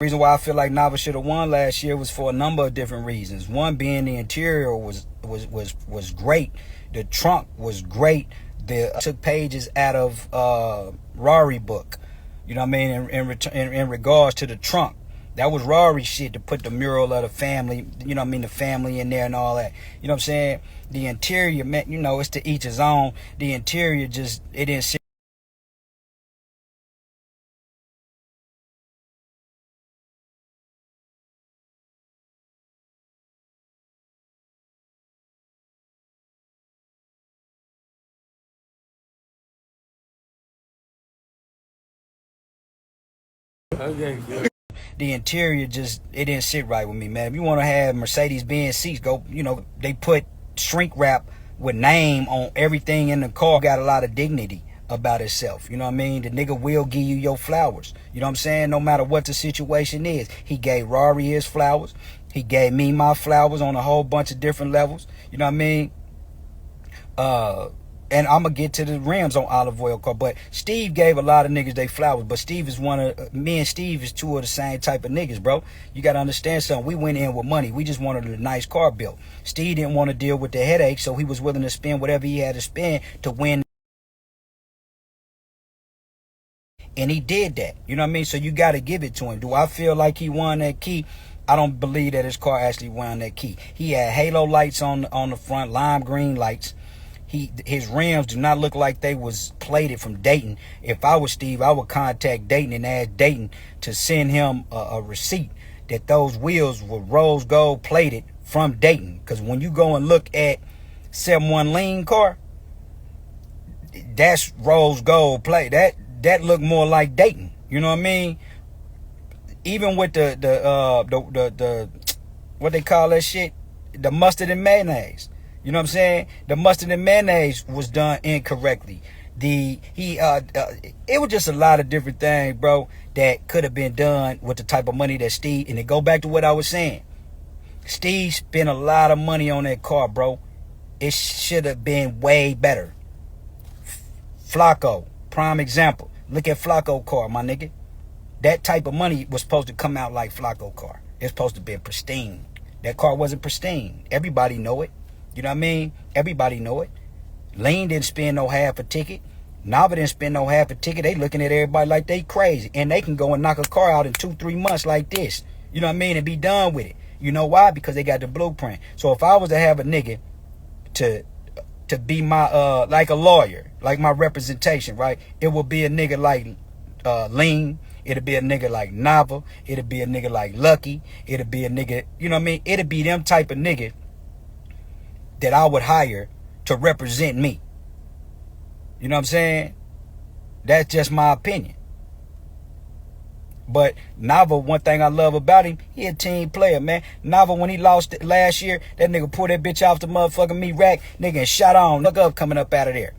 Reason why I feel like Nava should have won last year was for a number of different reasons. One being the interior was great. The trunk was great. Took pages out of Rory book. You know what I mean? In regards to the trunk. That was Rory shit to put the mural of the family, you know what I mean, the family in there and all that. You know what I'm saying? The interior, man, you know, it's to each his own. The interior just, it didn't sit. Okay, good. The interior just, it didn't sit right with me, man. If you want to have Mercedes-Benz seats, go, you know, they put shrink wrap with name on everything in the car. Got a lot of dignity about itself. You know what I mean? The nigga will give you your flowers. You know what I'm saying? No matter what the situation is. He gave Rory his flowers. He gave me my flowers on a whole bunch of different levels. You know what I mean? And I'm going to get to the rims on Olive Oil car. But Steve gave a lot of niggas they flowers. But Steve is me and Steve is two of the same type of niggas, bro. You got to understand something. We went in with money. We just wanted a nice car built. Steve didn't want to deal with the headache, so he was willing to spend whatever he had to spend to win. And he did that. You know what I mean? So you got to give it to him. Do I feel like he won that key? I don't believe that his car actually won that key. He had halo lights on the front, lime green lights. His rims do not look like they was plated from Dayton. If I was Steve, I would contact Dayton and ask Dayton to send him a receipt that those wheels were rose gold plated from Dayton. Because when you go and look at 7-1 lean car, that's rose gold plate. That look more like Dayton. You know what I mean? Even with the what they call that shit, the mustard and mayonnaise. You know what I'm saying? The mustard and mayonnaise was done incorrectly. It was just a lot of different things, bro, that could have been done with the type of money that Steve, and to go back to what I was saying, Steve spent a lot of money on that car, bro. It should have been way better. Flacco, prime example. Look at Flacco car, my nigga. That type of money was supposed to come out like Flacco car. It's supposed to be pristine. That car wasn't pristine. Everybody know it. You know what I mean? Everybody know it. Lane didn't spend no half a ticket. Nava didn't spend no half a ticket. They looking at everybody like they crazy. And they can go and knock a car out in 2-3 months like this. You know what I mean? And be done with it. You know why? Because they got the blueprint. So if I was to have a nigga to be my, like a lawyer, like my representation, right? It would be a nigga like Lean. It'd be a nigga like Nava. It'd be a nigga like Lucky. It'd be a nigga, you know what I mean? It'd be them type of nigga that I would hire to represent me. You know what I'm saying? That's just my opinion. But Nava, one thing I love about him, he a team player, man. Nava, when he lost it last year, that nigga pulled that bitch off the motherfucking meat rack, nigga, and shot on. Look up coming up out of there.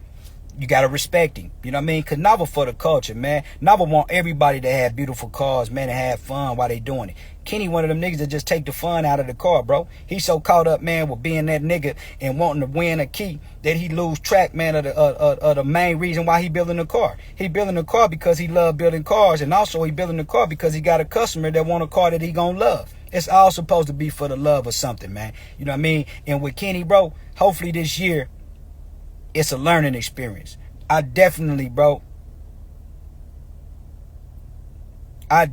You gotta respect him. You know what I mean? Cause Nava for the culture, man. Nava want everybody to have beautiful cars, man, and have fun while they doing it. Kenny one of them niggas that just take the fun out of the car, bro. He's so caught up, man, with being that nigga and wanting to win a key that he lose track, man, of the main reason why he building the car. He building the car because he love building cars, and also he building the car because he got a customer that want a car that he gonna love. It's all supposed to be for the love of something, man. You know what I mean? And with Kenny, bro, hopefully this year, it's a learning experience. I definitely, bro. And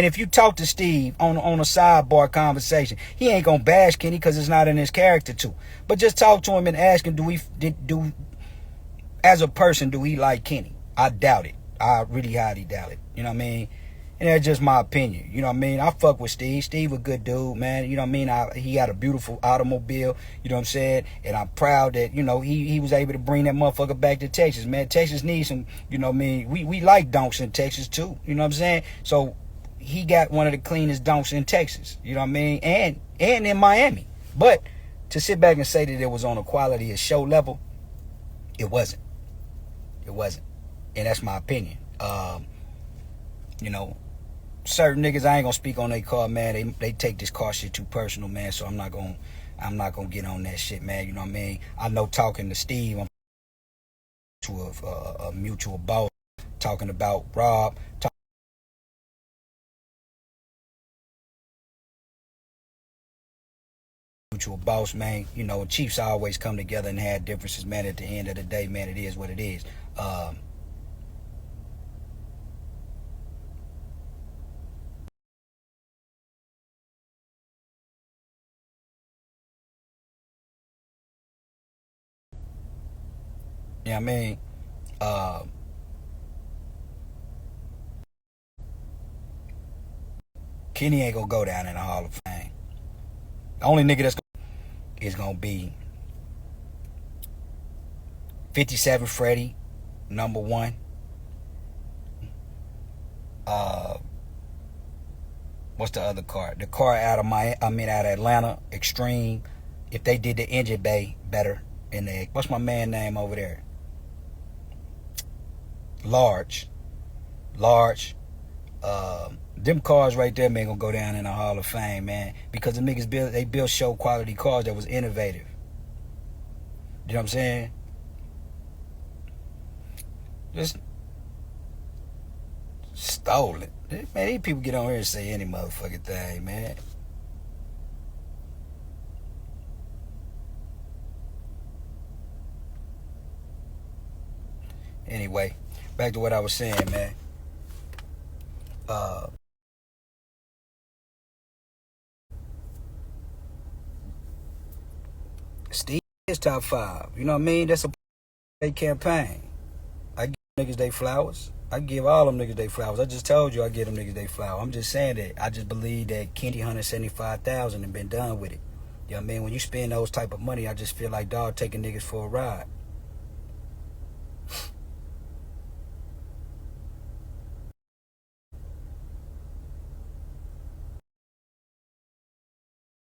if you talk to Steve on a sidebar conversation, he ain't gonna bash Kenny because it's not in his character to. But just talk to him and ask him, as a person, do he like Kenny? I doubt it. I really highly doubt it. You know what I mean? And that's just my opinion. You know what I mean? I fuck with Steve. Steve a good dude, man. You know what I mean? He had a beautiful automobile. You know what I'm saying? And I'm proud that, you know, he was able to bring that motherfucker back to Texas, man. Texas needs some, you know what I mean? We like donks in Texas, too. You know what I'm saying? So he got one of the cleanest donks in Texas. You know what I mean? And in Miami. But to sit back and say that it was on a quality of show level, it wasn't. It wasn't. And that's my opinion. You know, certain niggas, I ain't gonna speak on their car, man. They take this car shit too personal, man. So I'm not gonna get on that shit, man. You know what I mean? I know talking to Steve, I'm to a mutual boss, talking about Rob. mutual boss, man. You know, chiefs always come together and have differences, man. At the end of the day, man, it is what it is. Yeah, I mean, Kenny ain't gonna go down in the Hall of Fame. The only nigga that's is gonna be 57 Freddie, number one. What's the other car? The car out of out of Atlanta, Extreme. If they did the engine bay better, and what's my man name over there? Large. Them cars right there, man, gonna go down in the Hall of Fame, man, because the niggas built show quality cars that was innovative. You know what I'm saying? Just stolen. Man, these people get on here and say any motherfucking thing, man. Anyway, back to what I was saying, man. Steve is top 5. You know what I mean? That's a campaign. I give niggas they flowers. I give all them niggas they flowers. I just told you I give them niggas they flowers. I'm just saying that I just believe that Kenny 175,000 and been done with it. You know what I mean? When you spend those type of money, I just feel like dog taking niggas for a ride.